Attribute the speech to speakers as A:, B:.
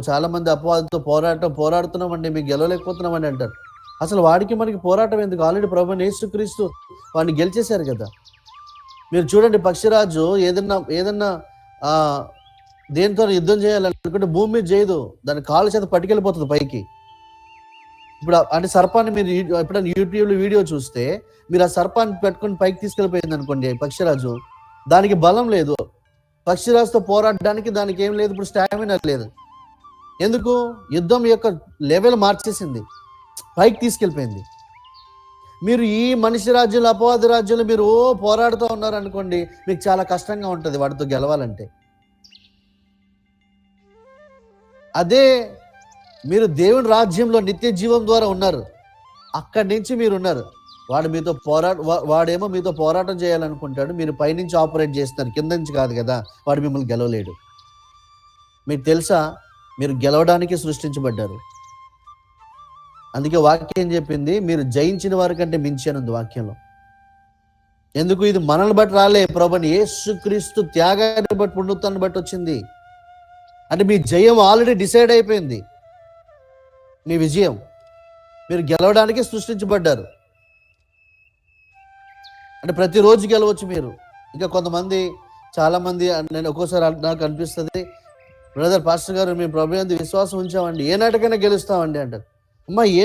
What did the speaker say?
A: చాలా మంది అపవాదితో పోరాడుతున్నామండి, మేము గెలవలేకపోతున్నామని అంటారు. అసలు వాడికి మనకి పోరాటం ఎందుకు? ఆల్రెడీ ప్రభువైన యేసుక్రీస్తు వాడిని గెలిచేశారు కదా. మీరు చూడండి, పక్షిరాజు ఏదన్నా దేనితో యుద్ధం చేయాలనుకుంటే భూమి మీద చేయదు, దాని కాళ్ళ చేత పట్టుకెళ్ళిపోతుంది పైకి. ఇప్పుడు అంటే సర్పాన్ని మీరు ఎప్పుడైనా యూట్యూబ్లో వీడియో చూస్తే, మీరు ఆ సర్పాన్ని పెట్టుకొని పైకి తీసుకెళ్ళిపోయింది అనుకోండి పక్షిరాజు, దానికి బలం లేదు. పక్షిరాజుతో పోరాడడానికి దానికి ఏం లేదు, ఇప్పుడు స్టామినా లేదు. ఎందుకు? యుద్ధం యొక్క లెవెల్ మార్చేసింది, పైకి తీసుకెళ్ళిపోయింది. మీరు ఈ మనిషి రాజ్యంలో, అపవాది రాజ్యంలో మీరు పోరాడుతూ ఉన్నారనుకోండి, మీకు చాలా కష్టంగా ఉంటుంది వాటితో గెలవాలంటే. అదే మీరు దేవుని రాజ్యంలో నిత్య జీవం ద్వారా ఉన్నారు, అక్కడి నుంచి మీరు ఉన్నారు. వాడేమో మీతో పోరాటం చేయాలనుకుంటాడు, మీరు పైనుంచి ఆపరేట్ చేస్తున్నారు, కింద నుంచి కాదు కదా. వాడు మిమ్మల్ని గెలవలేడు. మీకు తెలుసా, మీరు గెలవడానికి సృష్టించబడ్డారు. అందుకే వాక్యం చెప్పింది, మీరు జయించిన వారి కంటే మించి అనుంది వాక్యంలో. ఎందుకు? ఇది మనల్ని బట్టి రాలే, ప్రభుని యేసుక్రీస్తు త్యాగాన్ని బట్టి, పుణ్యత్వాన్ని బట్టి వచ్చింది. అంటే మీ జయం ఆల్రెడీ డిసైడ్ అయిపోయింది, మీ విజయం. మీరు గెలవడానికి సృష్టించబడ్డారు. అంటే ప్రతిరోజు గెలవచ్చు మీరు. ఇంకా కొంతమంది, చాలామంది, నేను ఒక్కోసారి నాకు అనిపిస్తుంది, బ్రదర్ పాస్టర్ గారు మేము ప్రభు యందు విశ్వాసం ఉంచామండి, ఏ నాటికైనా గెలుస్తామండి అంటారు. అమ్మా, ఏ